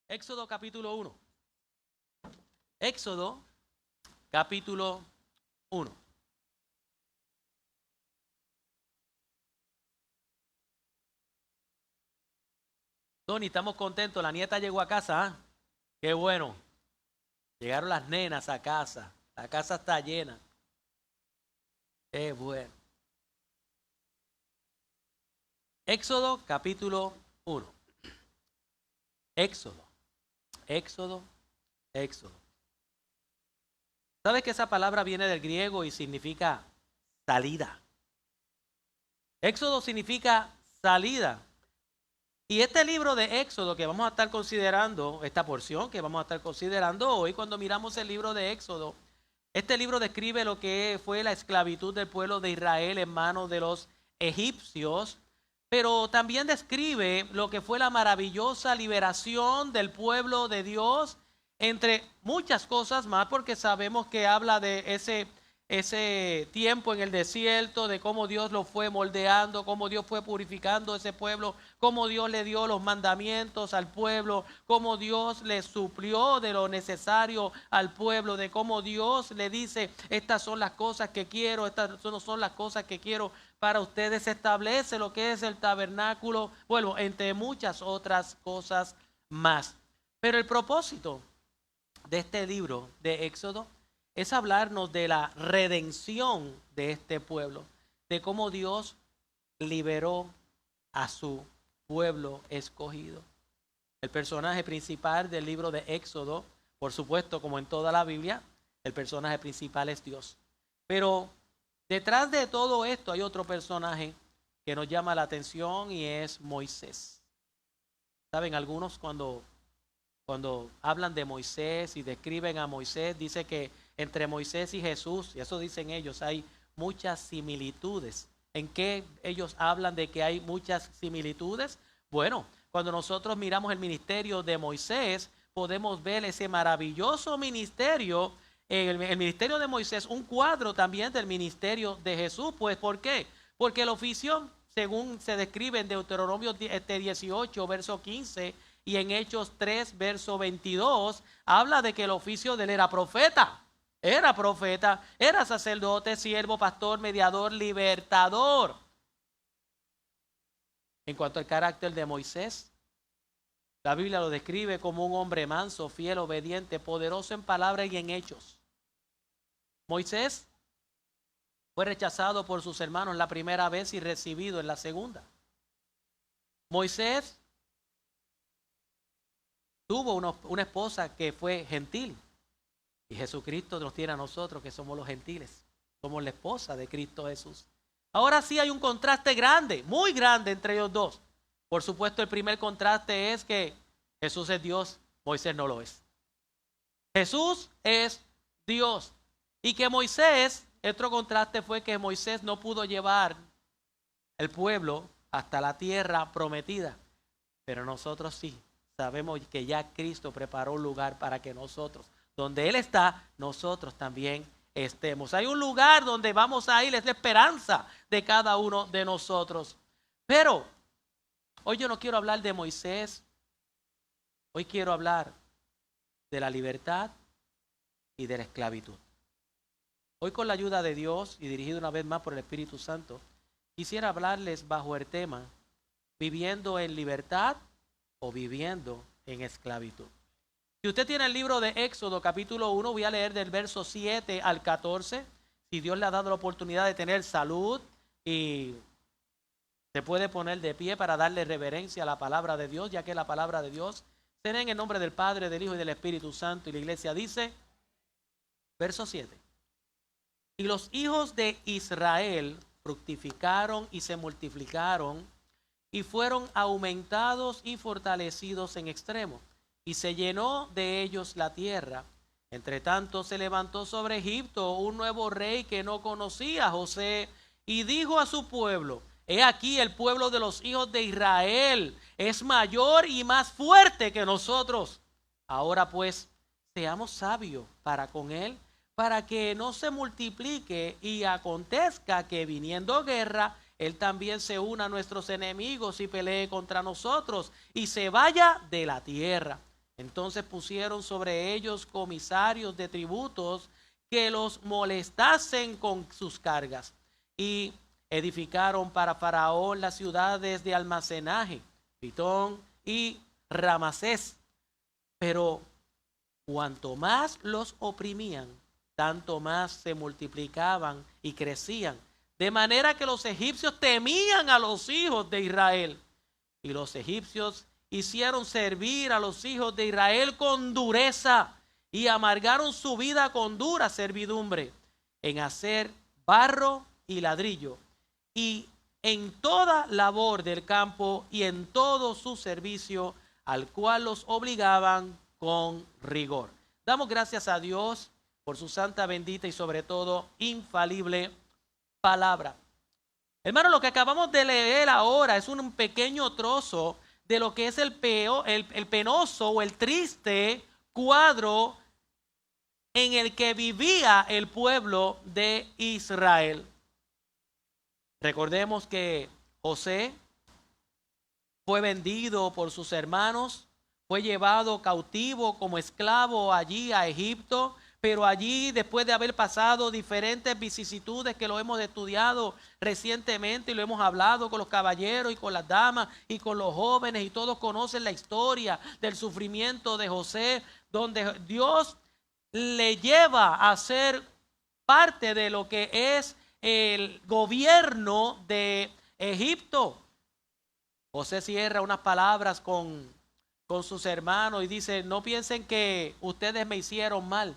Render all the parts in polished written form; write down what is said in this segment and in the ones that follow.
Éxodo capítulo 1. Éxodo capítulo 1. Tony, estamos contentos. La nieta llegó a casa. ¿Ah? Qué bueno. Llegaron las nenas a casa. La casa está llena. Qué bueno. Éxodo capítulo 1. Éxodo. Éxodo. Éxodo. ¿Sabes que esa palabra viene del griego y significa salida? Éxodo significa salida. Y este libro de Éxodo que vamos a estar considerando, esta porción que vamos a estar considerando hoy, cuando miramos el libro de Éxodo, este libro describe lo que fue la esclavitud del pueblo de Israel en manos de los egipcios, pero también describe lo que fue la maravillosa liberación del pueblo de Dios, entre muchas cosas más, porque sabemos que habla de ese tiempo en el desierto, de cómo Dios lo fue moldeando, cómo Dios fue purificando ese pueblo, cómo Dios le dio los mandamientos al pueblo, cómo Dios le suplió de lo necesario al pueblo, de cómo Dios le dice, estas son las cosas que quiero, estas no son las cosas que quiero para ustedes. Se establece lo que es el tabernáculo, bueno, entre muchas otras cosas más. Pero el propósito de este libro de Éxodo es hablarnos de la redención de este pueblo, de cómo Dios liberó a su pueblo escogido. El personaje principal del libro de Éxodo, por supuesto, como en toda la Biblia, el personaje principal es Dios. Pero detrás de todo esto hay otro personaje que nos llama la atención y es Moisés. ¿Saben? Algunos cuando hablan de Moisés y describen a Moisés, dice que entre Moisés y Jesús, y eso dicen ellos, hay muchas similitudes. ¿En qué ellos hablan de que hay muchas similitudes? Bueno, cuando nosotros miramos el ministerio de Moisés, podemos ver ese maravilloso ministerio, el ministerio de Moisés, un cuadro también del ministerio de Jesús. Pues, ¿por qué? Porque el oficio, según se describe en Deuteronomio 18, verso 15, y en Hechos 3, verso 22, habla de que el oficio de él era profeta, era sacerdote, siervo, pastor, mediador, libertador. En cuanto al carácter de Moisés, la Biblia lo describe como un hombre manso, fiel, obediente, poderoso en palabra y en hechos. Moisés fue rechazado por sus hermanos la primera vez y recibido en la segunda. Moisés tuvo una esposa que fue gentil. Y Jesucristo nos tiene a nosotros que somos los gentiles. Somos la esposa de Cristo Jesús. Ahora sí hay un contraste grande, muy grande entre ellos dos. Por supuesto, el primer contraste es que Jesús es Dios, Moisés no lo es. Jesús es Dios. Y que Moisés, otro contraste fue que Moisés no pudo llevar el pueblo hasta la tierra prometida. Pero nosotros sí. Sabemos que ya Cristo preparó un lugar para que nosotros, donde Él está, nosotros también estemos. Hay un lugar donde vamos a ir, es la esperanza de cada uno de nosotros. Pero hoy yo no quiero hablar de Moisés, hoy quiero hablar de la libertad y de la esclavitud. Hoy, con la ayuda de Dios y dirigido una vez más por el Espíritu Santo, quisiera hablarles bajo el tema viviendo en libertad o viviendo en esclavitud. Si usted tiene el libro de Éxodo capítulo 1, voy a leer del verso 7 al 14. Si Dios le ha dado la oportunidad de tener salud y se puede poner de pie para darle reverencia a la palabra de Dios, ya que la palabra de Dios será en el nombre del Padre, del Hijo y del Espíritu Santo. Y la iglesia dice, verso 7. Y los hijos de Israel fructificaron y se multiplicaron y fueron aumentados y fortalecidos en extremo, y se llenó de ellos la tierra. Entre tanto se levantó sobre Egipto un nuevo rey que no conocía a José, y dijo a su pueblo, he aquí el pueblo de los hijos de Israel es mayor y más fuerte que nosotros. Ahora pues, seamos sabios para con él, para que no se multiplique y acontezca que viniendo guerra, Él también se una a nuestros enemigos y pelee contra nosotros y se vaya de la tierra. Entonces pusieron sobre ellos comisarios de tributos que los molestasen con sus cargas. Y edificaron para Faraón las ciudades de almacenaje, Pitón y Ramasés. Pero cuanto más los oprimían, tanto más se multiplicaban y crecían. De manera que los egipcios temían a los hijos de Israel. Y los egipcios hicieron servir a los hijos de Israel con dureza y amargaron su vida con dura servidumbre en hacer barro y ladrillo y en toda labor del campo y en todo su servicio, al cual los obligaban con rigor. Damos gracias a Dios por su santa, bendita y sobre todo infalible palabra. Hermano, lo que acabamos de leer ahora es un pequeño trozo de lo que es el penoso o el triste cuadro en el que vivía el pueblo de Israel. Recordemos que José fue vendido por sus hermanos, fue llevado cautivo como esclavo allí a Egipto, pero allí, después de haber pasado diferentes vicisitudes que lo hemos estudiado recientemente y lo hemos hablado con los caballeros y con las damas y con los jóvenes, y todos conocen la historia del sufrimiento de José, donde Dios le lleva a ser parte de lo que es el gobierno de Egipto. José cierra unas palabras con sus hermanos y dice: no piensen que ustedes me hicieron mal,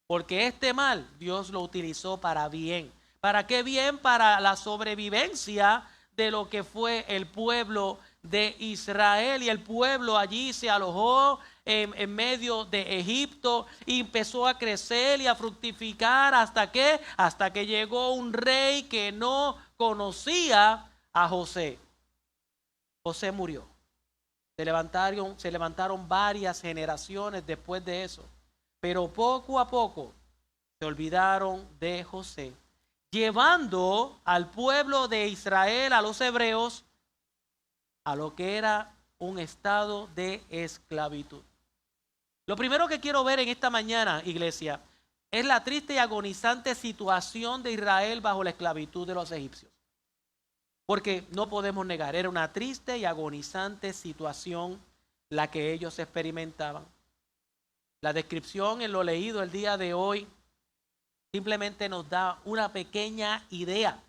porque este mal Dios lo utilizó para bien. ¿Para qué bien? Para la sobrevivencia de lo que fue el pueblo de Israel. Y el pueblo allí se alojó en medio de Egipto y empezó a crecer y a fructificar. ¿Hasta qué? Hasta que llegó un rey que no conocía a José. José murió. Se levantaron varias generaciones después de eso. Pero poco a poco se olvidaron de José, llevando al pueblo de Israel, a los hebreos, a lo que era un estado de esclavitud. Lo primero que quiero ver en esta mañana, iglesia, es la triste y agonizante situación de Israel bajo la esclavitud de los egipcios. Porque no podemos negar, era una triste y agonizante situación la que ellos experimentaban. La descripción en lo leído el día de hoy simplemente nos da una pequeña idea.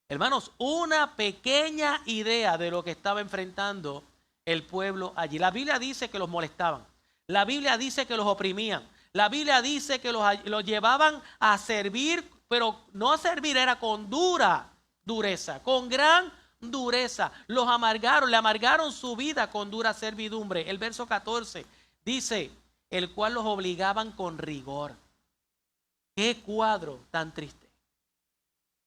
Hermanos, una pequeña idea de lo que estaba enfrentando el pueblo allí. La Biblia dice que los molestaban. La Biblia dice que los oprimían. La Biblia dice que los llevaban a servir, pero no a servir, era con dureza, con gran dureza. Los amargaron, le amargaron su vida con dura servidumbre. El verso 14 dice: el cual los obligaban con rigor. Qué cuadro tan triste.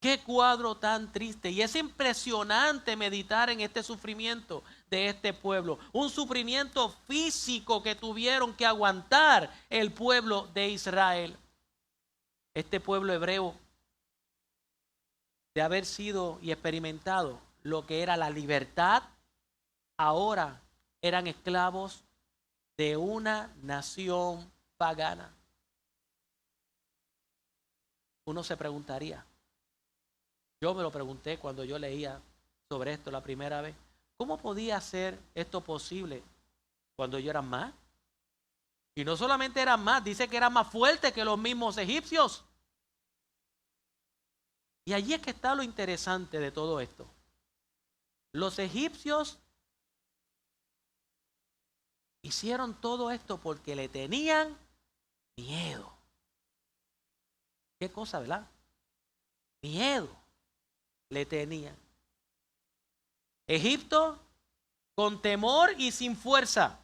Qué cuadro tan triste. Y es impresionante meditar en este sufrimiento de este pueblo. Un sufrimiento físico que tuvieron que aguantar el pueblo de Israel. Este pueblo hebreo, de haber sido y experimentado lo que era la libertad, ahora eran esclavos de una nación pagana. Uno se preguntaría, yo me lo pregunté cuando yo leía sobre esto la primera vez, ¿cómo podía ser esto posible cuando ellos eran más? Y no solamente eran más, dice que eran más fuertes que los mismos egipcios. Y allí es que está lo interesante de todo esto. Los egipcios hicieron todo esto porque le tenían miedo. ¿Qué cosa, verdad? Miedo le tenían. Egipto con temor y sin fuerza.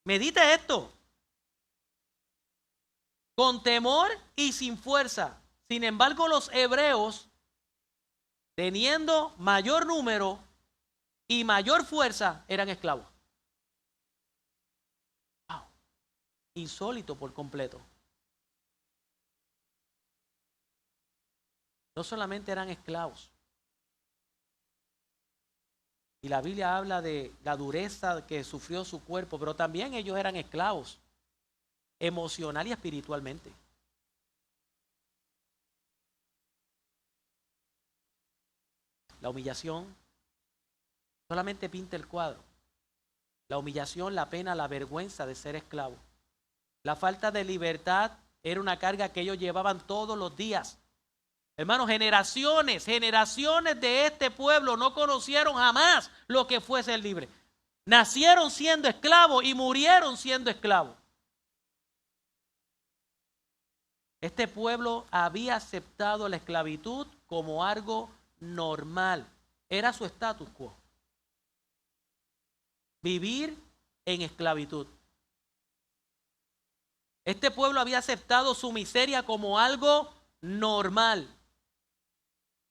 Medita esto. Con temor y sin fuerza. Sin embargo, los hebreos, teniendo mayor número y mayor fuerza, eran esclavos. Wow. Insólito por completo. No solamente eran esclavos, Y la Biblia habla de la dureza que sufrió su cuerpo, pero también ellos eran esclavos, emocional y espiritualmente. La humillación solamente pinta el cuadro. La humillación, la pena, la vergüenza de ser esclavo. La falta de libertad era una carga que ellos llevaban todos los días. Hermanos, generaciones de este pueblo no conocieron jamás lo que fue ser libre. Nacieron siendo esclavos y murieron siendo esclavos. Este pueblo había aceptado la esclavitud como algo normal. Era su status quo. Vivir en esclavitud. Este pueblo había aceptado su miseria como algo normal.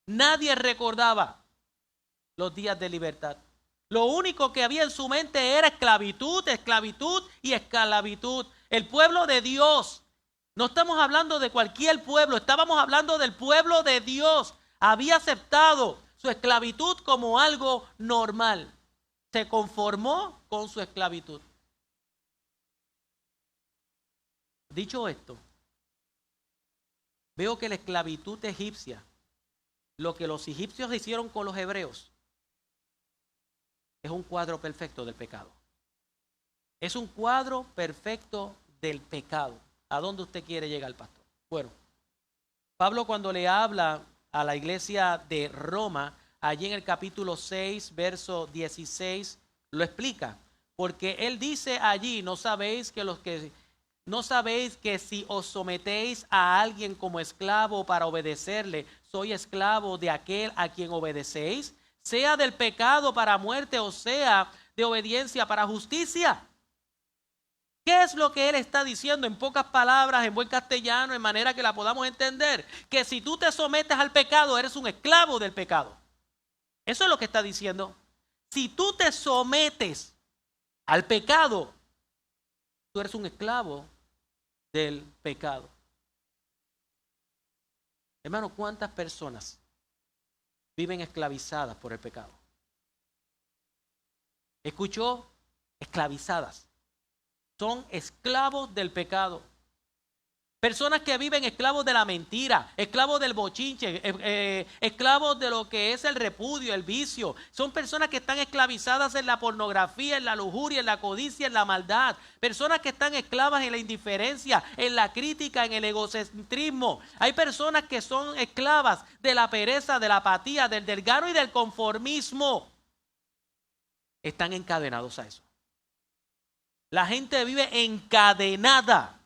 Nadie recordaba los días de libertad. Lo único que había en su mente era esclavitud, esclavitud y esclavitud. El pueblo de Dios. No estamos hablando de cualquier pueblo, estábamos hablando del pueblo de Dios. Había aceptado su esclavitud como algo normal. Se conformó con su esclavitud. Dicho esto, veo que la esclavitud egipcia, lo que los egipcios hicieron con los hebreos, es un cuadro perfecto del pecado. Es un cuadro perfecto del pecado. ¿A dónde usted quiere llegar, pastor? Bueno, Pablo cuando le habla a la iglesia de Roma, allí en el capítulo 6, verso 16, lo explica. Porque él dice allí, no sabéis que si os sometéis a alguien como esclavo para obedecerle, soy esclavo de aquel a quien obedecéis, sea del pecado para muerte o sea de obediencia para justicia. ¿Qué es lo que él está diciendo en pocas palabras, en buen castellano, en manera que la podamos entender? Que si tú te sometes al pecado, eres un esclavo del pecado. Eso es lo que está diciendo. Si tú te sometes al pecado, tú eres un esclavo del pecado. Hermano, ¿cuántas personas viven esclavizadas por el pecado? ¿Escuchó? Esclavizadas. Son esclavos del pecado. Personas que viven esclavos de la mentira, esclavos del bochinche, esclavos de lo que es el repudio, el vicio. Son personas que están esclavizadas en la pornografía, en la lujuria, en la codicia, en la maldad. Personas que están esclavas en la indiferencia, en la crítica, en el egocentrismo. Hay personas que son esclavas de la pereza, de la apatía, del desgano y del conformismo. Están encadenados a eso. La gente vive encadenada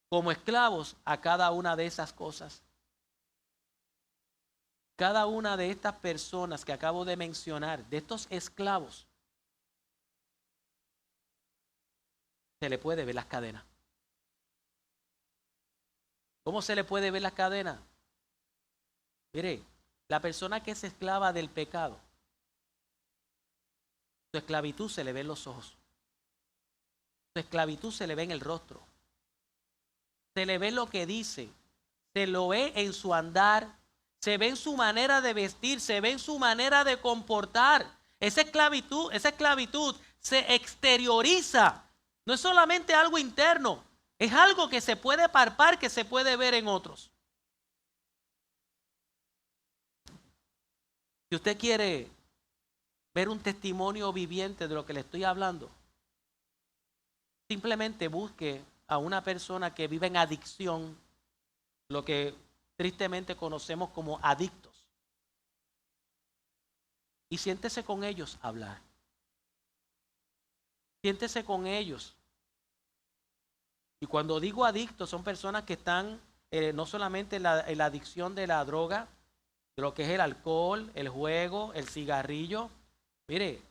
como esclavos a cada una de esas cosas. Cada una de estas personas que acabo de mencionar, de estos esclavos, se le puede ver las cadenas. ¿Cómo se le puede ver las cadenas? Mire, la persona que es esclava del pecado, su esclavitud se le ve en los ojos. Su esclavitud se le ve en el rostro. Se le ve lo que dice. Se lo ve en su andar. Se ve en su manera de vestir. Se ve en su manera de comportar. Esa esclavitud se exterioriza. No es solamente algo interno. Es algo que se puede palpar, que se puede ver en otros. Si usted quiere ver un testimonio viviente de lo que le estoy hablando, simplemente busque a una persona que vive en adicción, lo que tristemente conocemos como adictos, y siéntese con ellos a hablar. Siéntese con ellos. Y cuando digo adictos, son personas que están no solamente en la adicción de la droga, de lo que es el alcohol, el juego, el cigarrillo. Mire,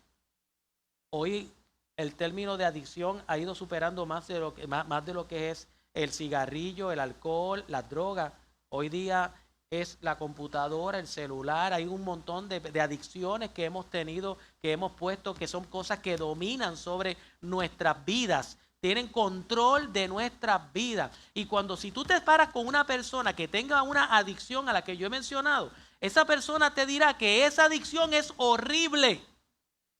hoy el término de adicción ha ido superando más de lo que es el cigarrillo, el alcohol, las drogas. Hoy día es la computadora, el celular. Hay un montón de adicciones que hemos tenido, que hemos puesto, que son cosas que dominan sobre nuestras vidas. Tienen control de nuestras vidas. Y si tú te paras con una persona que tenga una adicción a la que yo he mencionado, esa persona te dirá que esa adicción es horrible,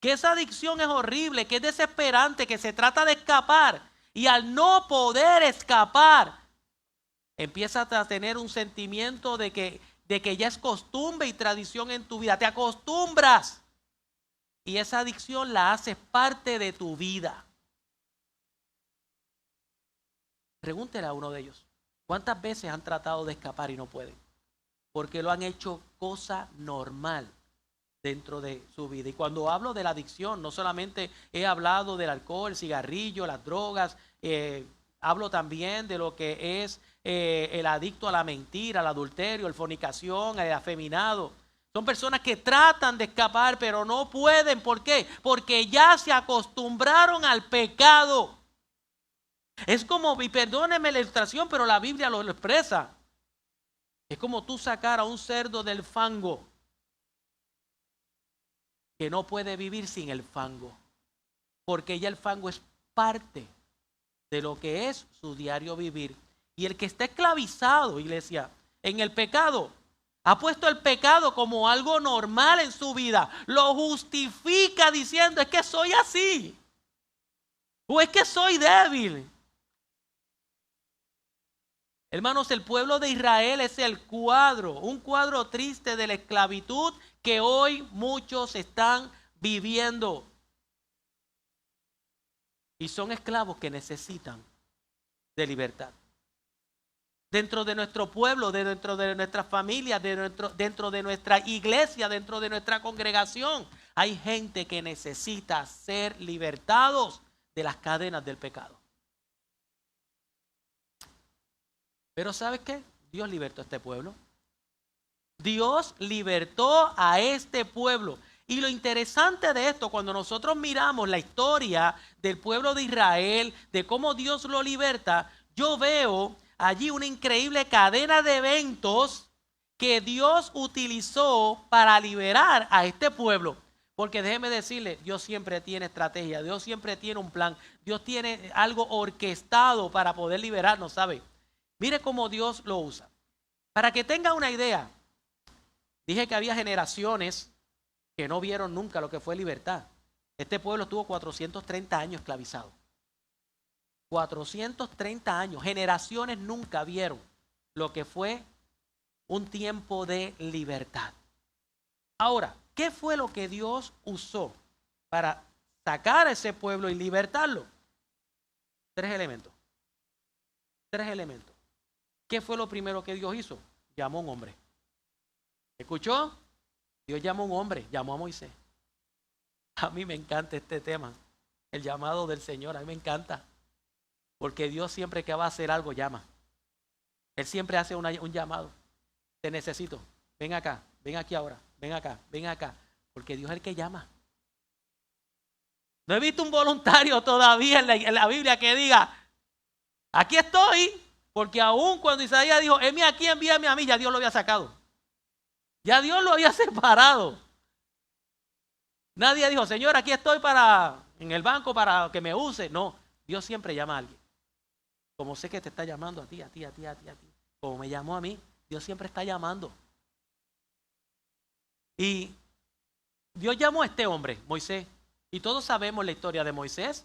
que esa adicción es horrible, que es desesperante, que se trata de escapar. Y al no poder escapar, empiezas a tener un sentimiento de que ya es costumbre y tradición en tu vida. Te acostumbras y esa adicción la haces parte de tu vida. Pregúntele a uno de ellos, ¿cuántas veces han tratado de escapar y no pueden? Porque lo han hecho cosa normal dentro de su vida. Y cuando hablo de la adicción, no solamente he hablado del alcohol, el cigarrillo, las drogas, hablo también de lo que es el adicto a la mentira, al adulterio, el fornicación, el afeminado. Son personas que tratan de escapar, pero no pueden. ¿Por qué? Porque ya se acostumbraron al pecado. Es como, y perdónenme la ilustración, pero la Biblia lo expresa. Es como tú sacar a un cerdo del fango, que no puede vivir sin el fango, porque ya el fango es parte de lo que es su diario vivir. Y el que está esclavizado, iglesia, en el pecado, ha puesto el pecado como algo normal en su vida, lo justifica diciendo, es que soy así, o es que soy débil. Hermanos, el pueblo de Israel es el cuadro, un cuadro triste de la esclavitud que hoy muchos están viviendo. Y son esclavos que necesitan de libertad. Dentro de nuestro pueblo, dentro de nuestras familias, dentro de nuestra iglesia, dentro de nuestra congregación, hay gente que necesita ser libertados de las cadenas del pecado. Pero ¿sabes qué? Dios libertó a este pueblo. Dios libertó a este pueblo. Y lo interesante de esto, cuando nosotros miramos la historia del pueblo de Israel, de cómo Dios lo liberta, yo veo allí una increíble cadena de eventos que Dios utilizó para liberar a este pueblo. Porque déjeme decirle, Dios siempre tiene estrategia, Dios siempre tiene un plan, Dios tiene algo orquestado para poder liberarnos, ¿sabe? Mire cómo Dios lo usa. Para que tenga una idea, dije que había generaciones que no vieron nunca lo que fue libertad. Este pueblo estuvo 430 años esclavizado. 430 años. Generaciones nunca vieron lo que fue un tiempo de libertad. Ahora, ¿qué fue lo que Dios usó para sacar a ese pueblo y libertarlo? Tres elementos. ¿Qué fue lo primero que Dios hizo? Llamó a un hombre. ¿Escuchó? Dios llamó a un hombre, llamó a Moisés. A mí me encanta este tema, el llamado del Señor, a mí me encanta. Porque Dios siempre que va a hacer algo llama. Él siempre hace un llamado. Te necesito, ven acá, ven aquí ahora, ven acá, ven acá. Porque Dios es el que llama. No he visto un voluntario todavía en la Biblia que diga, aquí estoy. Porque aún cuando Isaías dijo, heme aquí, envíame a mí, ya Dios lo había sacado. Ya Dios lo había separado. Nadie dijo, Señor, aquí estoy en el banco para que me use. No, Dios siempre llama a alguien. Como sé que te está llamando a ti. Como me llamó a mí, Dios siempre está llamando. Y Dios llamó a este hombre, Moisés. Y todos sabemos la historia de Moisés.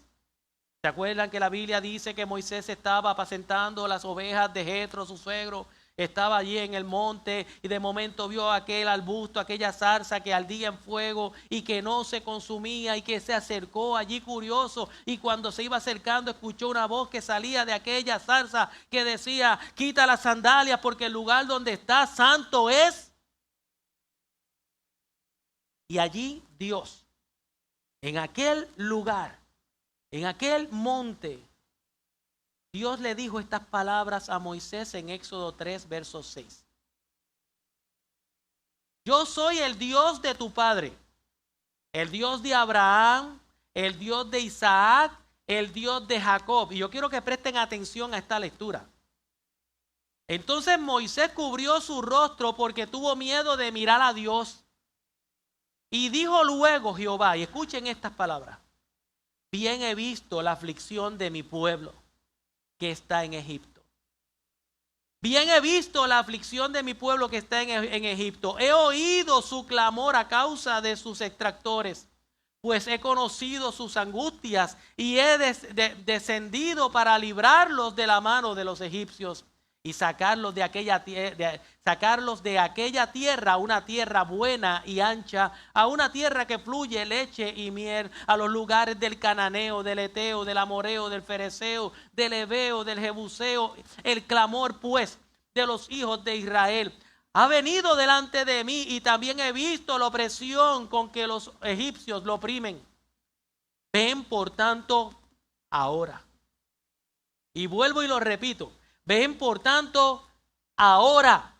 ¿Se acuerdan que la Biblia dice que Moisés estaba apacentando las ovejas de Jetro, su suegro? Estaba allí en el monte y de momento vio aquel arbusto, aquella zarza que ardía en fuego y que no se consumía y que se acercó allí curioso. Y cuando se iba acercando escuchó una voz que salía de aquella zarza que decía, quita las sandalias porque el lugar donde está santo es. Y allí Dios, en aquel lugar, en aquel monte, Dios le dijo estas palabras a Moisés en Éxodo 3, verso 6. Yo soy el Dios de tu padre, el Dios de Abraham, el Dios de Isaac, el Dios de Jacob. Y yo quiero que presten atención a esta lectura. Entonces Moisés cubrió su rostro porque tuvo miedo de mirar a Dios. Y dijo luego Jehová, y escuchen estas palabras, bien he visto la aflicción de mi pueblo que está en Egipto. Bien he visto la aflicción de mi pueblo que está en Egipto. He oído su clamor a causa de sus extractores, pues he conocido sus angustias y he descendido para librarlos de la mano de los egipcios y sacarlos de aquella tierra, una tierra buena y ancha, a una tierra que fluye leche y miel, a los lugares del cananeo, del eteo, del amoreo, del fereceo, del heveo, del jebuseo. El clamor pues de los hijos de Israel ha venido delante de mí, y también he visto la opresión con que los egipcios lo oprimen. Ven por tanto ahora. Y vuelvo y lo repito. Ven por tanto ahora,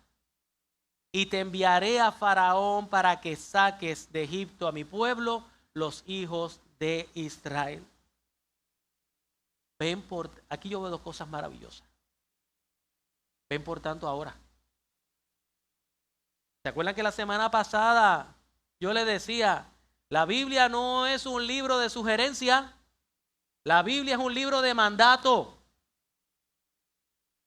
y te enviaré a Faraón para que saques de Egipto a mi pueblo, los hijos de Israel. Ven por, aquí yo veo dos cosas maravillosas. Ven por tanto ahora. ¿Se acuerdan que la semana pasada yo les decía, la Biblia no es un libro de sugerencia, la Biblia es un libro de mandato?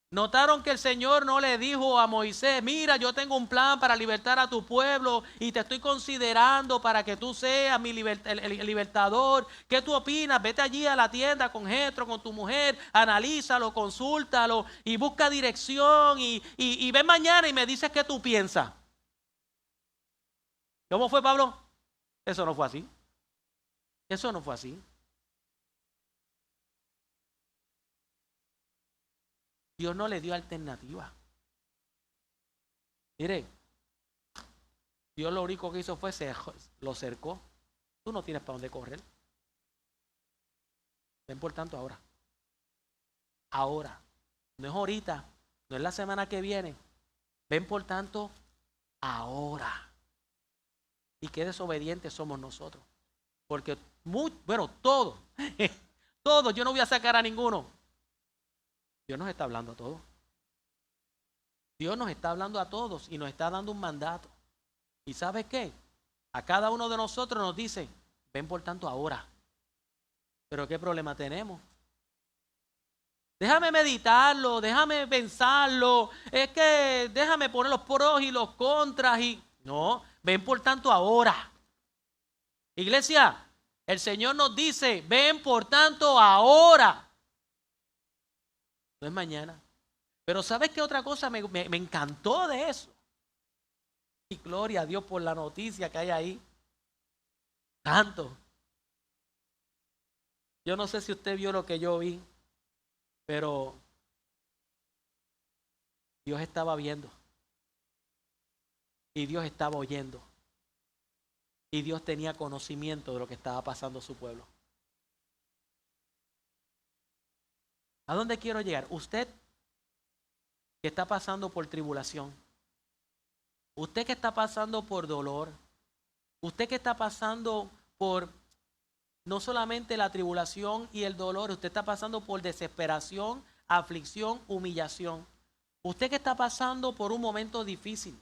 Notaron que el Señor no le dijo a Moisés, mira, yo tengo un plan para libertar a tu pueblo y te estoy considerando para que tú seas mi el libertador. ¿Qué tú opinas? Vete allí a la tienda con Jetro, con tu mujer, analízalo, consúltalo y busca dirección y ven mañana y me dices qué tú piensas. ¿Cómo fue, Pablo? Eso no fue así. Eso no fue así. Dios no le dio alternativa. Mire, Dios lo único que hizo fue lo cercó. Tú no tienes para dónde correr. Ven por tanto ahora. Ahora. No es ahorita. No es la semana que viene. Ven por tanto ahora. Y qué desobedientes somos nosotros. Porque, todos, todos, yo no voy a sacar a ninguno. Dios nos está hablando a todos. Dios nos está hablando a todos y nos está dando un mandato. ¿Y sabes qué? A cada uno de nosotros nos dice, ven por tanto ahora. Pero ¿qué problema tenemos? Déjame meditarlo, déjame pensarlo. Es que déjame poner los pros y los contras. No, ven por tanto ahora. Iglesia, el Señor nos dice, ven por tanto ahora. No es mañana. Pero ¿sabes qué otra cosa me encantó de eso? Y gloria a Dios por la noticia que hay ahí. Tanto. Yo no sé si usted vio lo que yo vi, pero Dios estaba viendo. Y Dios estaba oyendo. Y Dios tenía conocimiento de lo que estaba pasando a su pueblo. ¿A dónde quiero llegar? Usted que está pasando por tribulación, usted que está pasando por dolor, usted que está pasando por no solamente la tribulación y el dolor, usted está pasando por desesperación, aflicción, humillación. Usted que está pasando por un momento difícil,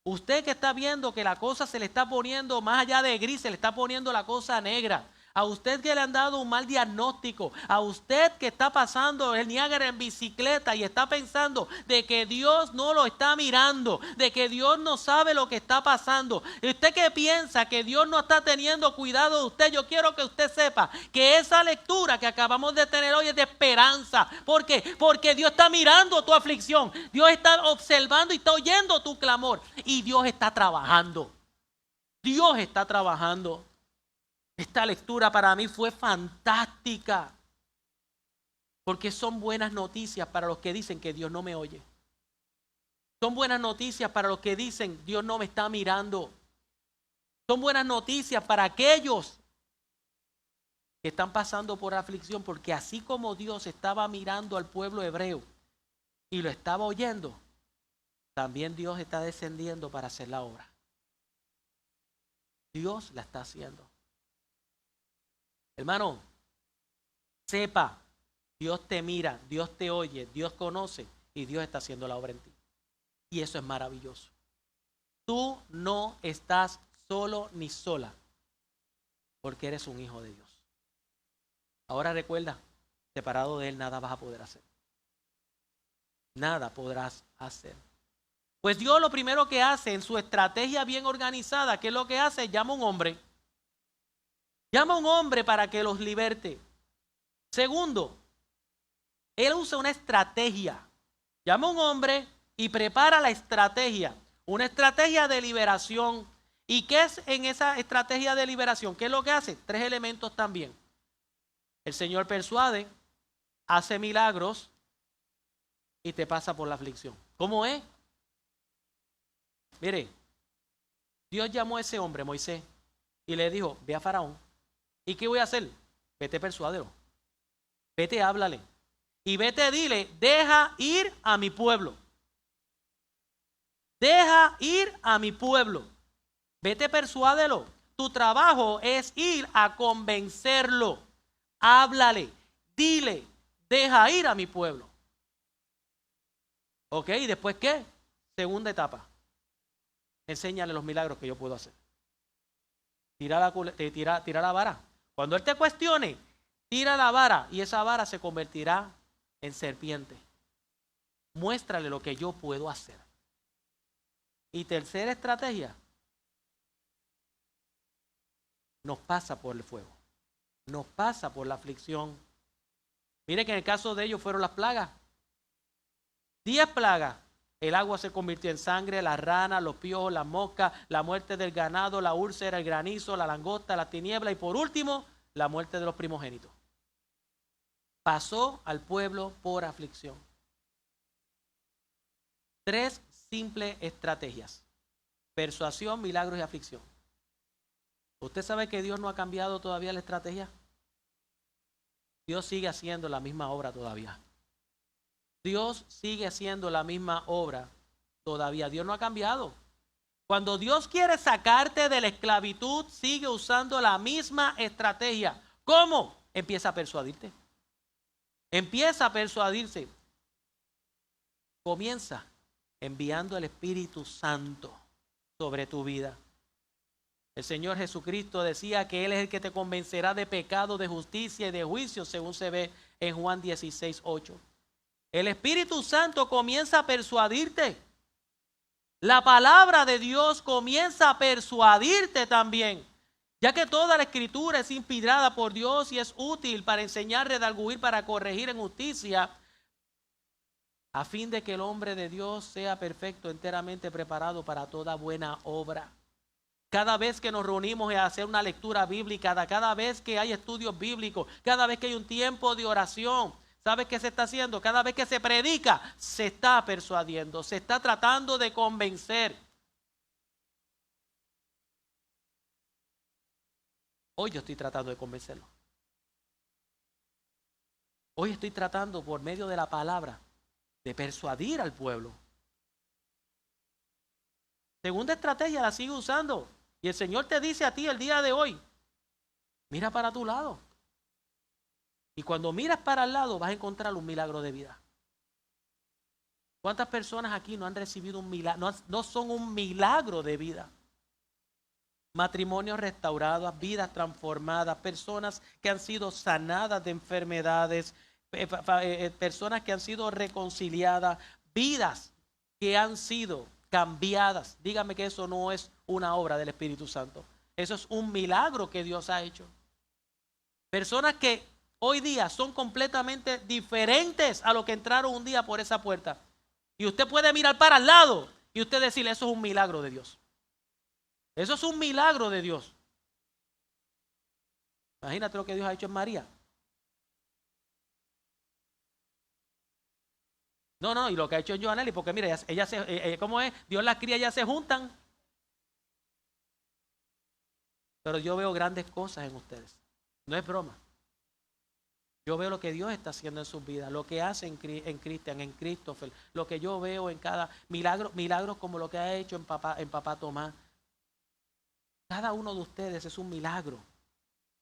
usted que está viendo que la cosa se le está poniendo más allá de gris, se le está poniendo la cosa negra. A usted que le han dado un mal diagnóstico, a usted que está pasando el Niágara en bicicleta y está pensando de que Dios no lo está mirando, de que Dios no sabe lo que está pasando. Y usted que piensa que Dios no está teniendo cuidado de usted, yo quiero que usted sepa que esa lectura que acabamos de tener hoy es de esperanza. ¿Por qué? Porque Dios está mirando tu aflicción, Dios está observando y está oyendo tu clamor y Dios está trabajando. Dios está trabajando. Esta lectura para mí fue fantástica, porque son buenas noticias para los que dicen que Dios no me oye. Son buenas noticias para los que dicen Dios no me está mirando. Son buenas noticias para aquellos que están pasando por aflicción, porque así como Dios estaba mirando al pueblo hebreo y lo estaba oyendo, también Dios está descendiendo para hacer la obra. Dios la está haciendo. Hermano, sepa, Dios te mira, Dios te oye, Dios conoce y Dios está haciendo la obra en ti. Y eso es maravilloso. Tú no estás solo ni sola porque eres un hijo de Dios. Ahora recuerda, separado de Él nada vas a poder hacer. nada podrás hacer. Pues Dios lo primero que hace en su estrategia bien organizada, ¿qué es lo que hace? Llama a un hombre. Llama a un hombre para que los liberte. Segundo, Él usa una estrategia. Llama a un hombre y prepara la estrategia. Una estrategia de liberación. ¿Y qué es en esa estrategia de liberación? ¿Qué es lo que hace? 3 elementos también. El Señor persuade, hace milagros y te pasa por la aflicción. ¿Cómo es? Mire, Dios llamó a ese hombre, Moisés, y le dijo, ve a Faraón. ¿Y qué voy a hacer? Vete, persuádelo. Vete, háblale. Y vete, dile, deja ir a mi pueblo. Deja ir a mi pueblo. Vete, persuádelo. Tu trabajo es ir a convencerlo. Háblale, dile, deja ir a mi pueblo. ¿Ok? ¿Y después qué? Segunda etapa. Enséñale los milagros que yo puedo hacer. Tira la vara. Cuando Él te cuestione, tira la vara y esa vara se convertirá en serpiente. Muéstrale lo que yo puedo hacer. Y tercera estrategia, nos pasa por el fuego. Nos pasa por la aflicción. Mire que en el caso de ellos fueron las plagas. 10 plagas. El agua se convirtió en sangre, las ranas, los piojos, las moscas, la muerte del ganado, la úlcera, el granizo, la langosta, la tiniebla y por último, la muerte de los primogénitos. Pasó al pueblo por aflicción. 3 simples estrategias. Persuasión, milagros y aflicción. ¿Usted sabe que Dios no ha cambiado todavía la estrategia? Dios sigue haciendo la misma obra todavía. Dios sigue haciendo la misma obra todavía. Dios no ha cambiado. Cuando Dios quiere sacarte de la esclavitud, sigue usando la misma estrategia. ¿Cómo? Empieza a persuadirte. Empieza a persuadirse. Comienza enviando el Espíritu Santo sobre tu vida. El Señor Jesucristo decía que Él es el que te convencerá de pecado, de justicia y de juicio, según se ve en Juan 16:8. El Espíritu Santo comienza a persuadirte. La palabra de Dios comienza a persuadirte también, ya que toda la Escritura es inspirada por Dios y es útil para enseñar, redarguir, para corregir en justicia, a fin de que el hombre de Dios sea perfecto, enteramente preparado para toda buena obra. Cada vez que nos reunimos a hacer una lectura bíblica, cada vez que hay estudios bíblicos, cada vez que hay un tiempo de oración, ¿sabe qué se está haciendo? Cada vez que se predica, se está persuadiendo, se está tratando de convencer. Hoy yo estoy tratando de convencerlo. Hoy estoy tratando por medio de la palabra de persuadir al pueblo. Segunda estrategia la sigue usando. Y el Señor te dice a ti el día de hoy, mira para tu lado. Y cuando miras para el lado vas a encontrar un milagro de vida. ¿Cuántas personas aquí no han recibido un milagro? No son un milagro de vida. Matrimonios restaurados, vidas transformadas, personas que han sido sanadas de enfermedades, personas que han sido reconciliadas, vidas que han sido cambiadas. Dígame que eso no es una obra del Espíritu Santo. Eso es un milagro que Dios ha hecho. Personas que hoy día son completamente diferentes a lo que entraron un día por esa puerta. Y usted puede mirar para el lado y usted decirle, eso es un milagro de Dios. Eso es un milagro de Dios. Imagínate lo que Dios ha hecho en María. No, y lo que ha hecho en Joaneli, porque mira, ¿cómo es? Dios las cría, ellas se juntan. Pero yo veo grandes cosas en ustedes. No es broma. Yo veo lo que Dios está haciendo en sus vidas, lo que hace en Cristian, en Christopher, lo que yo veo en cada milagro, milagros como lo que ha hecho en papá Tomás. Cada uno de ustedes es un milagro.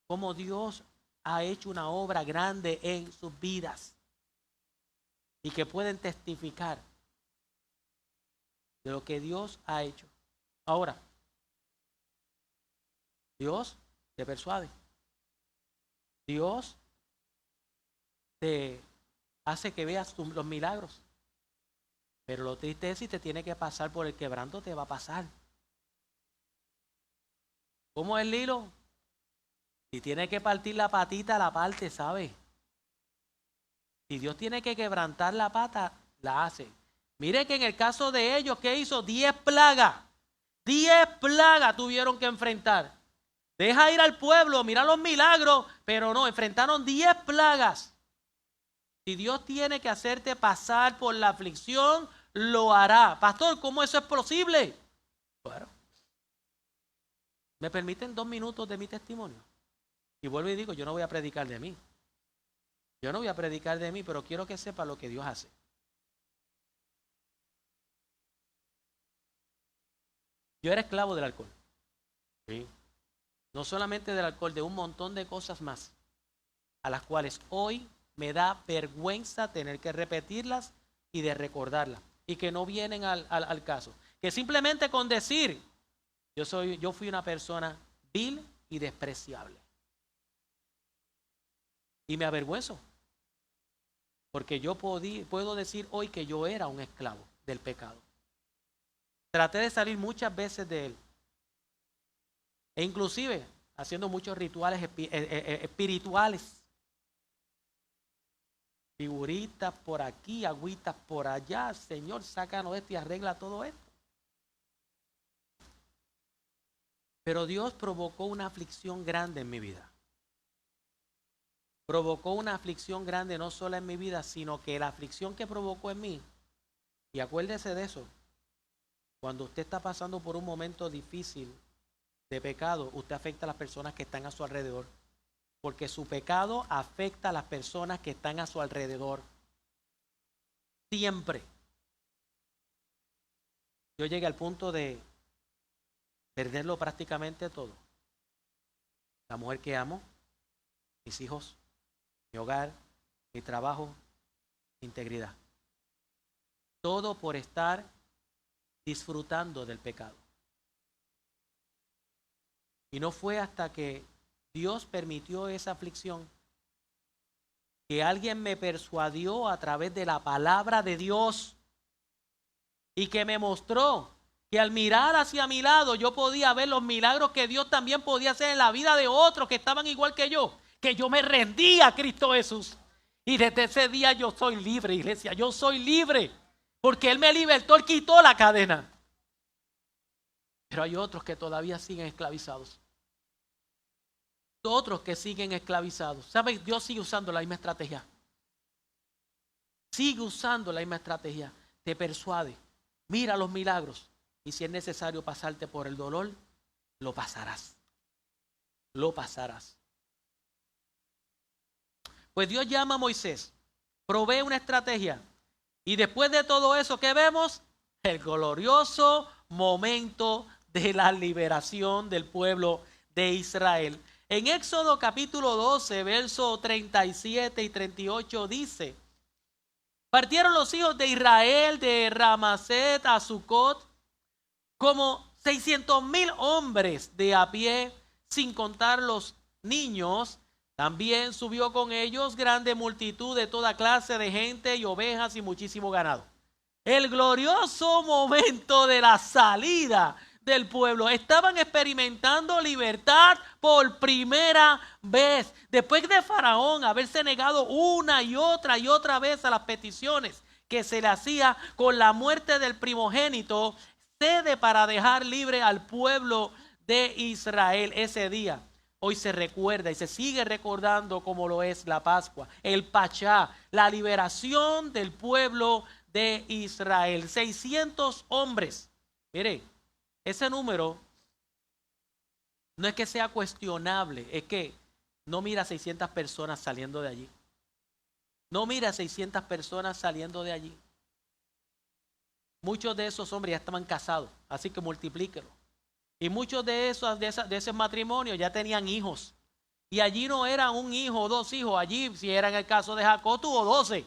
Como Dios ha hecho una obra grande en sus vidas. Y que pueden testificar de lo que Dios ha hecho. Ahora, Dios te persuade. Dios te hace que veas los milagros. Pero lo triste es si te tiene que pasar por el quebranto, te va a pasar. ¿Cómo es el hilo? Si tiene que partir la patita, la parte, ¿sabe? Si Dios tiene que quebrantar la pata, la hace. Mire que en el caso de ellos, ¿qué hizo? 10 plagas. 10 plagas tuvieron que enfrentar. Deja ir al pueblo, mira los milagros, pero no, enfrentaron 10 plagas. Si Dios tiene que hacerte pasar por la aflicción, lo hará. Pastor, ¿cómo eso es posible? Bueno, ¿me permiten 2 minutos de mi testimonio? Y vuelvo y digo, yo no voy a predicar de mí. Yo no voy a predicar de mí, pero quiero que sepa lo que Dios hace. Yo era esclavo del alcohol. Sí. No solamente del alcohol, de un montón de cosas más, a las cuales hoy me da vergüenza tener que repetirlas y de recordarlas, y que no vienen al caso. Que simplemente con decir, yo fui una persona vil y despreciable. Y me avergüenzo, porque yo puedo decir hoy que yo era un esclavo del pecado. Traté de salir muchas veces de él. E inclusive haciendo muchos rituales espirituales. Figuritas por aquí, agüitas por allá. Señor, sácanos esto y arregla todo esto. Pero Dios provocó una aflicción grande en mi vida. Provocó una aflicción grande no solo en mi vida, sino que la aflicción que provocó en mí, y acuérdese de eso, cuando usted está pasando por un momento difícil de pecado, usted afecta a las personas que están a su alrededor, porque su pecado afecta a las personas que están a su alrededor. Siempre. Yo llegué al punto de perderlo prácticamente todo. La mujer que amo, mis hijos, mi hogar, mi trabajo, integridad. Todo por estar disfrutando del pecado. Y no fue hasta que Dios permitió esa aflicción que alguien me persuadió a través de la palabra de Dios y que me mostró que al mirar hacia mi lado yo podía ver los milagros que Dios también podía hacer en la vida de otros que estaban igual que yo me rendía a Cristo Jesús. Y desde ese día yo soy libre, iglesia, yo soy libre, porque Él me libertó, Él quitó la cadena. Pero hay otros que todavía siguen esclavizados. Otros que siguen esclavizados. ¿Saben? Dios sigue usando la misma estrategia. Sigue usando la misma estrategia. Te persuade. Mira los milagros. Y si es necesario pasarte por el dolor, lo pasarás. Lo pasarás. Pues Dios llama a Moisés. Provee una estrategia. Y después de todo eso, ¿qué vemos? El glorioso momento de la liberación del pueblo de Israel. En Éxodo capítulo 12, versos 37 y 38 dice: partieron los hijos de Israel de Ramaset a Sucot como 600,000 hombres de a pie, sin contar los niños. También subió con ellos grande multitud de toda clase de gente y ovejas y muchísimo ganado. El glorioso momento de la salida del pueblo. Estaban experimentando libertad por primera vez. Después de Faraón haberse negado una y otra vez a las peticiones que se le hacía con la muerte del primogénito, cede para dejar libre al pueblo de Israel ese día. Hoy se recuerda y se sigue recordando como lo es la Pascua, el Pachá, la liberación del pueblo de Israel. 600 hombres. Mire, ese número no es que sea cuestionable, es que no mira 600 personas saliendo de allí. No mira 600 personas saliendo de allí. Muchos de esos hombres ya estaban casados, así que multiplíquelo. Y muchos de esos matrimonios ya tenían hijos. Y allí no era un hijo o 2 hijos, allí si era en el caso de Jacob tuvo 12.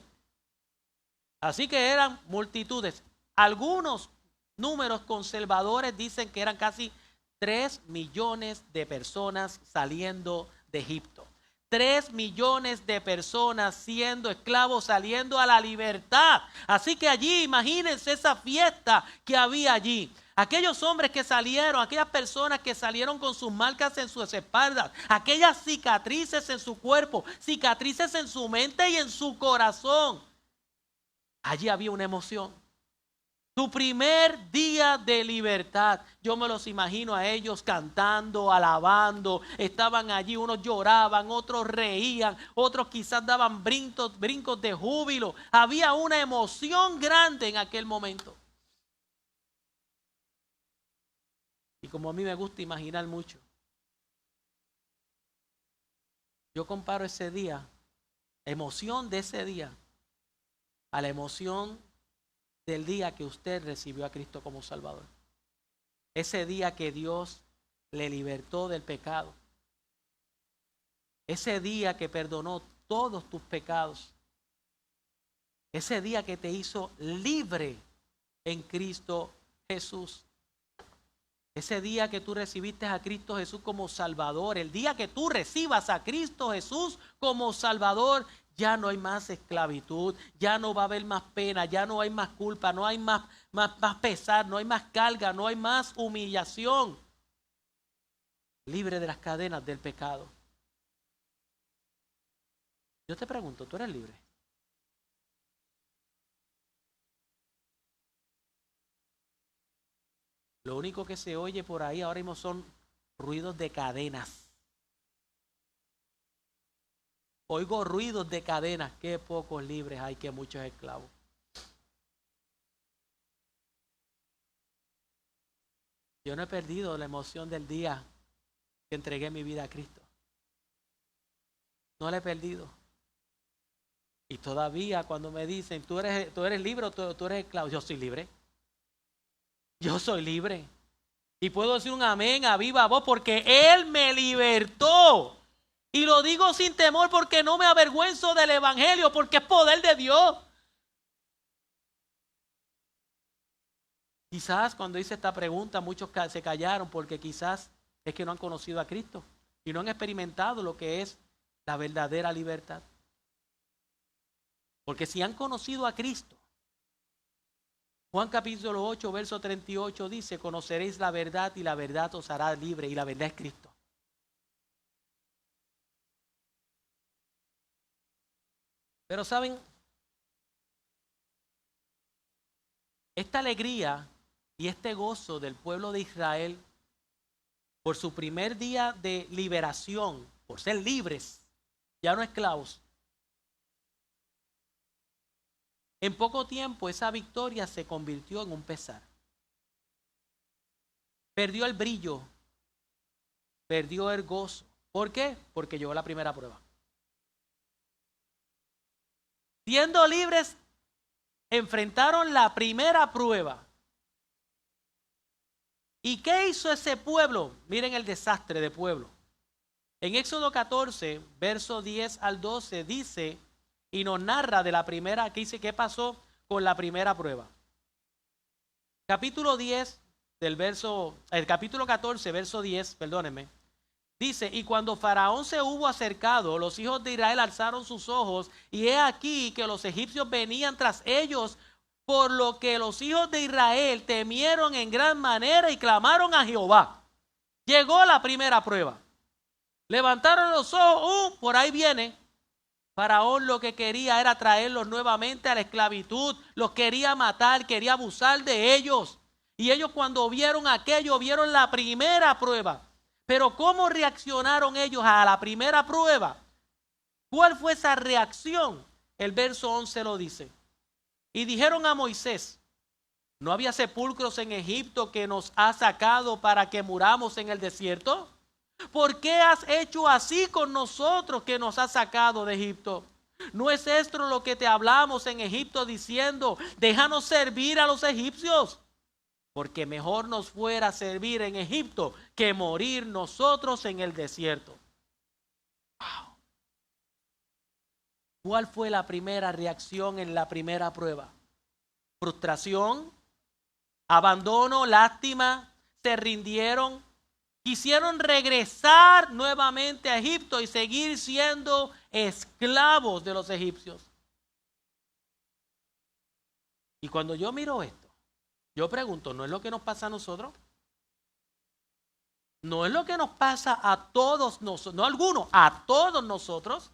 Así que eran multitudes. Algunos números conservadores dicen que eran casi 3 millones de personas saliendo de Egipto. 3 millones de personas siendo esclavos, saliendo a la libertad. Así que allí, imagínense esa fiesta que había allí. Aquellos hombres que salieron, aquellas personas que salieron con sus marcas en sus espaldas, aquellas cicatrices en su cuerpo, cicatrices en su mente y en su corazón. Allí había una emoción. Su primer día de libertad. Yo me los imagino a ellos cantando, alabando. Estaban allí, unos lloraban, otros reían, otros quizás daban brincos de júbilo. Había una emoción grande en aquel momento. Y como a mí me gusta imaginar mucho, yo comparo ese día, la emoción de ese día, a la emoción del día que usted recibió a Cristo como Salvador. Ese día que Dios le libertó del pecado. Ese día que perdonó todos tus pecados. Ese día que te hizo libre en Cristo Jesús. Ese día que tú recibiste a Cristo Jesús como Salvador. El día que tú recibas a Cristo Jesús como Salvador, ya no hay más esclavitud, ya no va a haber más pena, ya no hay más culpa, no hay más pesar, no hay más carga, no hay más humillación. Libre de las cadenas del pecado. Yo te pregunto, ¿tú eres libre? Lo único que se oye por ahí ahora mismo son ruidos de cadenas. Oigo ruidos de cadenas. Qué pocos libres hay, que muchos esclavos. Yo no he perdido la emoción del día que entregué mi vida a Cristo. No la he perdido. Y todavía cuando me dicen, ¿tú eres libre o tú eres esclavo? Yo soy libre. Yo soy libre. Y puedo decir un amén a viva voz porque Él me libertó. Y lo digo sin temor porque no me avergüenzo del evangelio, porque es poder de Dios. Quizás cuando hice esta pregunta muchos se callaron porque quizás es que no han conocido a Cristo y no han experimentado lo que es la verdadera libertad. Porque si han conocido a Cristo, Juan capítulo 8, verso 38 dice, conoceréis la verdad y la verdad os hará libre, y la verdad es Cristo. Pero saben, esta alegría y este gozo del pueblo de Israel por su primer día de liberación, por ser libres, ya no esclavos. En poco tiempo esa victoria se convirtió en un pesar. Perdió el brillo, perdió el gozo. ¿Por qué? Porque llegó la primera prueba. Siendo libres, enfrentaron la primera prueba. ¿Y qué hizo ese pueblo? Miren el desastre de pueblo. En Éxodo 14, verso 10 al 12, dice, y nos narra de la primera, que dice qué pasó con la primera prueba. Capítulo 10, el capítulo 14, verso 10, perdónenme. Dice, y cuando Faraón se hubo acercado, los hijos de Israel alzaron sus ojos, y he aquí que los egipcios venían tras ellos, por lo que los hijos de Israel temieron en gran manera y clamaron a Jehová. Llegó la primera prueba. Levantaron los ojos, por ahí viene. Faraón lo que quería era traerlos nuevamente a la esclavitud, los quería matar, quería abusar de ellos. Y ellos cuando vieron aquello, vieron la primera prueba. Pero ¿cómo reaccionaron ellos a la primera prueba? ¿Cuál fue esa reacción? El verso 11 lo dice. Y dijeron a Moisés, ¿no había sepulcros en Egipto que nos ha sacado para que muramos en el desierto? ¿Por qué has hecho así con nosotros que nos has sacado de Egipto? ¿No es esto lo que te hablamos en Egipto diciendo, déjanos servir a los egipcios? Porque mejor nos fuera servir en Egipto que morir nosotros en el desierto. Wow. ¿Cuál fue la primera reacción en la primera prueba? Frustración, abandono, lástima, se rindieron. Quisieron regresar nuevamente a Egipto y seguir siendo esclavos de los egipcios. Y cuando yo miro esto, yo pregunto, ¿no es lo que nos pasa a nosotros? ¿No es lo que nos pasa a todos nosotros? No a algunos, a todos nosotros.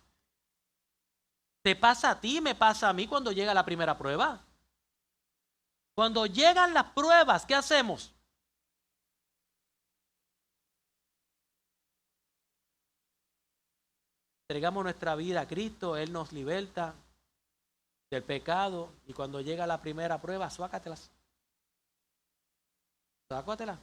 ¿Te pasa a ti, me pasa a mí cuando llega la primera prueba? Cuando llegan las pruebas, ¿qué hacemos? Entregamos nuestra vida a Cristo, Él nos liberta del pecado y cuando llega la primera prueba, suácatelas. Suácatelas.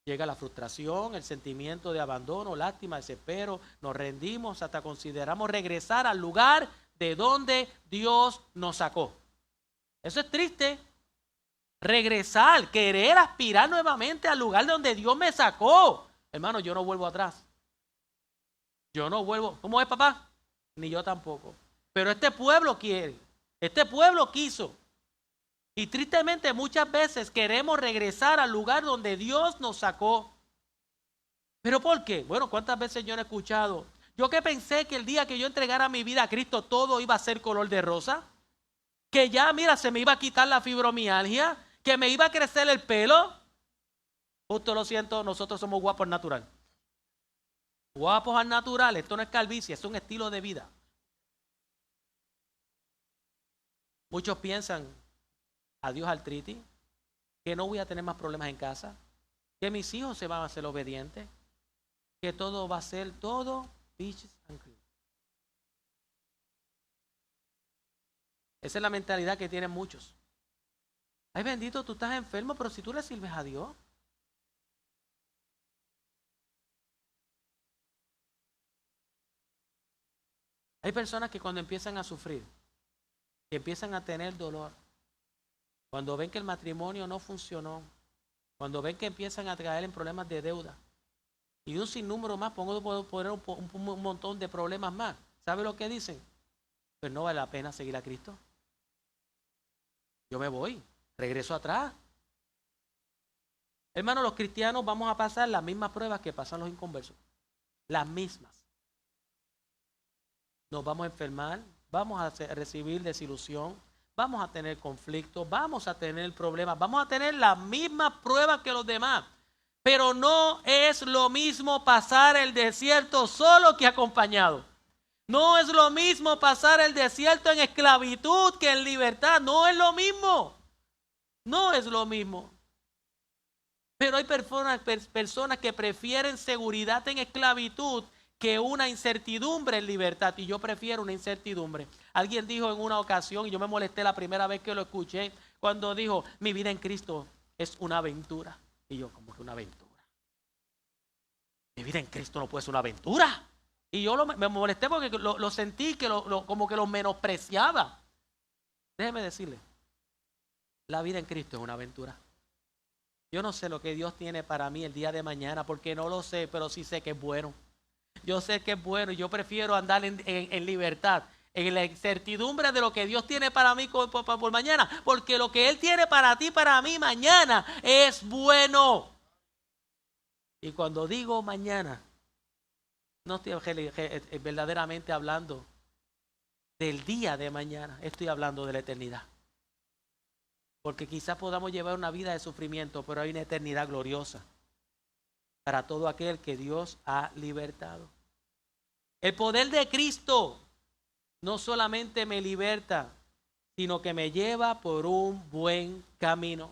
Llega la frustración, el sentimiento de abandono, lástima, desespero, nos rendimos hasta consideramos regresar al lugar de donde Dios nos sacó. Eso es triste. Regresar, querer aspirar nuevamente al lugar de donde Dios me sacó. Hermano, yo no vuelvo atrás. Yo no vuelvo. ¿Cómo es, papá? Ni yo tampoco. Pero este pueblo quiere. Este pueblo quiso. Y tristemente muchas veces queremos regresar al lugar donde Dios nos sacó. ¿Pero por qué? Bueno, ¿cuántas veces yo he escuchado? Yo que pensé que el día que yo entregara mi vida a Cristo todo iba a ser color de rosa. Que ya, mira, se me iba a quitar la fibromialgia. Que me iba a crecer el pelo. Justo lo siento, nosotros somos guapos natural. Guapos al natural, esto no es calvicie, es un estilo de vida. Muchos piensan, adiós artritis, que no voy a tener más problemas en casa, que mis hijos se van a hacer obedientes, que todo va a ser todo peaches and cream. Esa es la mentalidad que tienen muchos. Ay, bendito, tú estás enfermo, pero si tú le sirves a Dios. Hay personas que cuando empiezan a sufrir, que empiezan a tener dolor, cuando ven que el matrimonio no funcionó, cuando ven que empiezan a caer en problemas de deuda, y un sinnúmero más, puedo poner un montón de problemas más. ¿Sabe lo que dicen? Pues no vale la pena seguir a Cristo. Yo me voy, regreso atrás. Hermanos, los cristianos vamos a pasar las mismas pruebas que pasan los inconversos. Las mismas. Nos vamos a enfermar, vamos a recibir desilusión, vamos a tener conflictos, vamos a tener problemas, vamos a tener las mismas pruebas que los demás. Pero no es lo mismo pasar el desierto solo que acompañado. No es lo mismo pasar el desierto en esclavitud que en libertad. No es lo mismo. No es lo mismo. Pero hay personas que prefieren seguridad en esclavitud que una incertidumbre en libertad. Y yo prefiero una incertidumbre. Alguien dijo en una ocasión, y yo me molesté la primera vez que lo escuché, cuando dijo, mi vida en Cristo es una aventura. Y yo, ¿cómo que una aventura? Mi vida en Cristo no puede ser una aventura. Y yo me molesté porque lo sentí que como que lo menospreciaba. Déjeme decirle, la vida en Cristo es una aventura. Yo no sé lo que Dios tiene para mí el día de mañana, porque no lo sé, pero sí sé que es bueno. Yo sé que es bueno y yo prefiero andar en libertad, en la incertidumbre de lo que Dios tiene para mí por mañana, porque lo que Él tiene para ti, para mí mañana es bueno. Y cuando digo mañana, no estoy verdaderamente hablando del día de mañana, estoy hablando de la eternidad. Porque quizás podamos llevar una vida de sufrimiento, pero hay una eternidad gloriosa para todo aquel que Dios ha libertado. El poder de Cristo no solamente me liberta, sino que me lleva por un buen camino.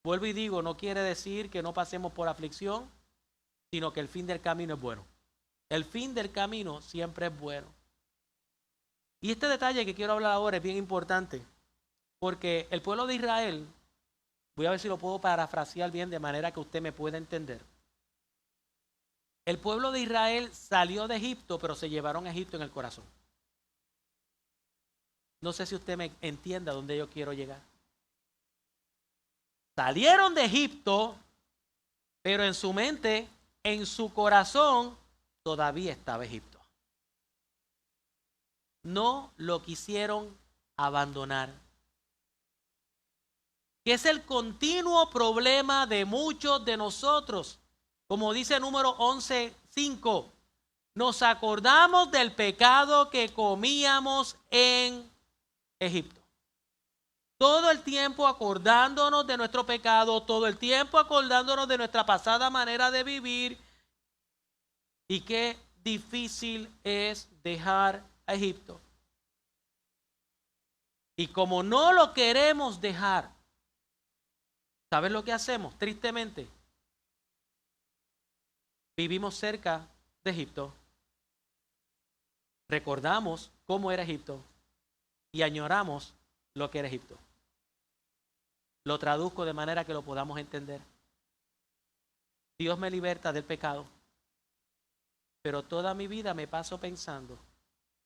Vuelvo y digo, no quiere decir que no pasemos por aflicción, sino que el fin del camino es bueno. El fin del camino siempre es bueno. Y este detalle que quiero hablar ahora es bien importante, porque el pueblo de Israel, voy a ver si lo puedo parafrasear bien de manera que usted me pueda entender. El pueblo de Israel salió de Egipto, pero se llevaron a Egipto en el corazón. No sé si usted me entiende a dónde yo quiero llegar. Salieron de Egipto, pero en su mente, en su corazón, todavía estaba Egipto. No lo quisieron abandonar. Que es el continuo problema de muchos de nosotros. Como dice número 11:5, nos acordamos del pecado que comíamos en Egipto. Todo el tiempo acordándonos de nuestro pecado, todo el tiempo acordándonos de nuestra pasada manera de vivir. Y qué difícil es dejar a Egipto. Y como no lo queremos dejar, ¿sabes lo que hacemos? Tristemente, vivimos cerca de Egipto, recordamos cómo era Egipto y añoramos lo que era Egipto. Lo traduzco de manera que lo podamos entender. Dios me liberta del pecado, pero toda mi vida me paso pensando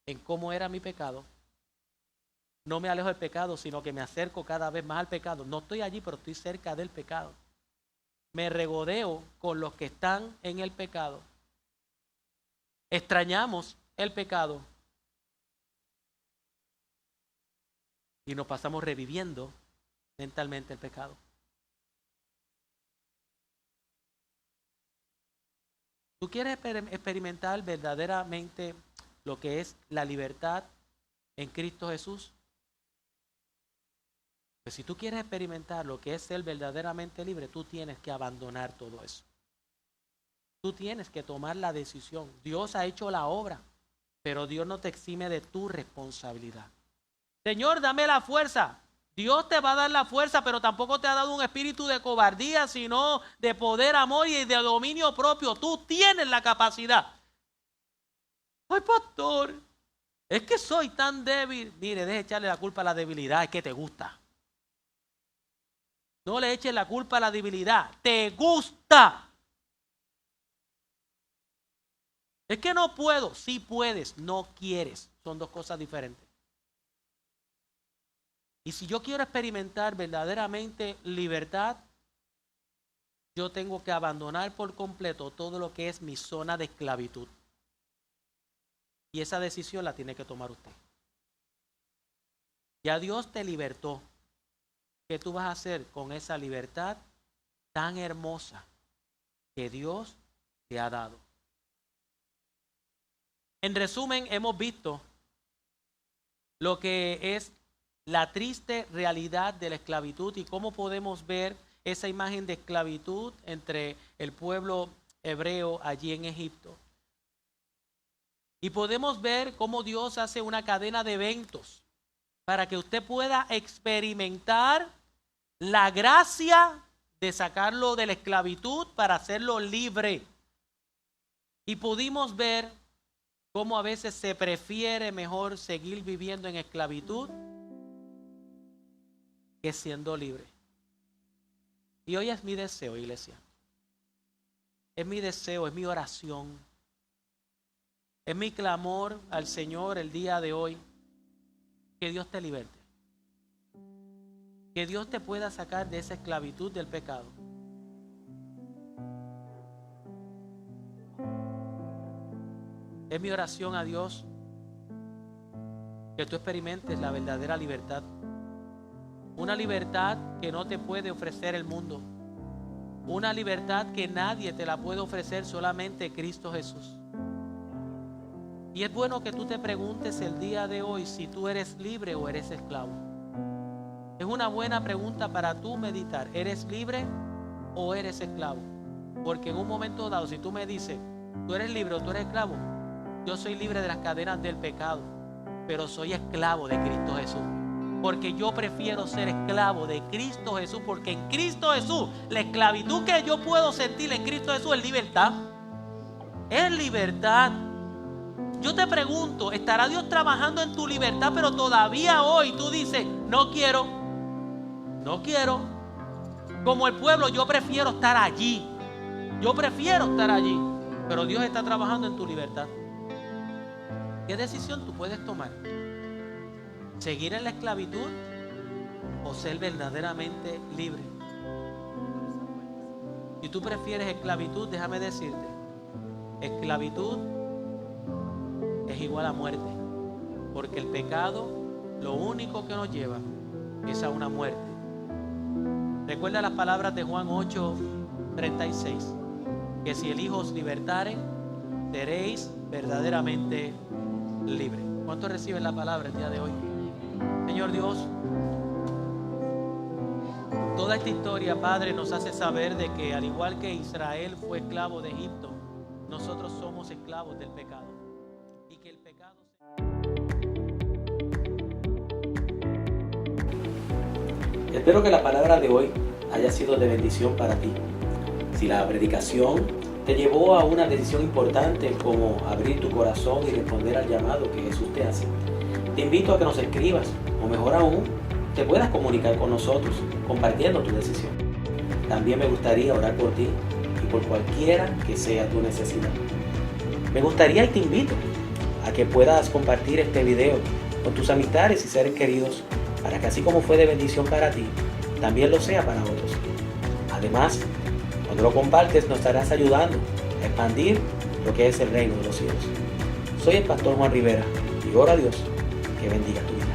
en cómo era mi pecado. No me alejo del pecado, sino que me acerco cada vez más al pecado. No estoy allí, pero estoy cerca del pecado. Me regodeo con los que están en el pecado. Extrañamos el pecado y nos pasamos reviviendo mentalmente el pecado. ¿Tú quieres experimentar verdaderamente lo que es la libertad en Cristo Jesús? Pues si tú quieres experimentar lo que es ser verdaderamente libre, tú tienes que abandonar todo eso. Tú tienes que tomar la decisión. Dios ha hecho la obra, pero Dios no te exime de tu responsabilidad. Señor, dame la fuerza. Dios te va a dar la fuerza, pero tampoco te ha dado un espíritu de cobardía, sino de poder, amor y de dominio propio. Tú tienes la capacidad. Ay, pastor, es que soy tan débil. Mire, deje echarle la culpa a la debilidad, es que te gusta. No le eches la culpa a la debilidad, te gusta. Es que no puedo, sí puedes, no quieres. Son dos cosas diferentes. Y si yo quiero experimentar verdaderamente libertad, yo tengo que abandonar por completo todo lo que es mi zona de esclavitud. Y esa decisión la tiene que tomar usted. Ya Dios te libertó. ¿Qué tú vas a hacer con esa libertad tan hermosa que Dios te ha dado? En resumen, hemos visto lo que es la triste realidad de la esclavitud y cómo podemos ver esa imagen de esclavitud entre el pueblo hebreo allí en Egipto. Y podemos ver cómo Dios hace una cadena de eventos para que usted pueda experimentar la gracia de sacarlo de la esclavitud para hacerlo libre. Y pudimos ver cómo a veces se prefiere mejor seguir viviendo en esclavitud que siendo libre. Y hoy es mi deseo, iglesia. Es mi deseo, es mi oración. Es mi clamor al Señor el día de hoy. Que Dios te liberte. Que Dios te pueda sacar de esa esclavitud del pecado. Es mi oración a Dios que tú experimentes la verdadera libertad. Una libertad que no te puede ofrecer el mundo. Una libertad que nadie te la puede ofrecer, solamente Cristo Jesús. Y es bueno que tú te preguntes el día de hoy si tú eres libre o eres esclavo. Es una buena pregunta para tú meditar. ¿Eres libre o eres esclavo? Porque en un momento dado, si tú me dices, tú eres libre o tú eres esclavo, yo soy libre de las cadenas del pecado, pero soy esclavo de Cristo Jesús. Porque yo prefiero ser esclavo de Cristo Jesús, porque en Cristo Jesús, la esclavitud que yo puedo sentir en Cristo Jesús es libertad. Es libertad. Yo te pregunto, ¿estará Dios trabajando en tu libertad, pero todavía hoy tú dices, no quiero? No quiero. Como el pueblo, yo prefiero estar allí. Yo prefiero estar allí. Pero Dios está trabajando en tu libertad. ¿Qué decisión tú puedes tomar? ¿Seguir en la esclavitud o ser verdaderamente libre? Si tú prefieres esclavitud, déjame decirte, esclavitud es igual a muerte. Porque el pecado lo único que nos lleva es a una muerte. Recuerda las palabras de Juan 8:36. que si el Hijo os libertare, seréis verdaderamente libres. ¿Cuántos reciben la palabra el día de hoy? Señor Dios, toda esta historia, Padre, nos hace saber de que al igual que Israel fue esclavo de Egipto, nosotros somos esclavos del pecado. Y que el pecado... Espero que la palabra de hoy haya sido de bendición para ti. Si la predicación te llevó a una decisión importante como abrir tu corazón y responder al llamado que Jesús te hace, te invito a que nos escribas, o mejor aún, te puedas comunicar con nosotros compartiendo tu decisión. También me gustaría orar por ti y por cualquiera que sea tu necesidad. Me gustaría y te invito a que puedas compartir este video con tus amistades y seres queridos para que así como fue de bendición para ti, también lo sea para otros. Además, cuando lo compartes nos estarás ayudando a expandir lo que es el reino de los cielos. Soy el pastor Juan Rivera y oro a Dios que bendiga tu vida.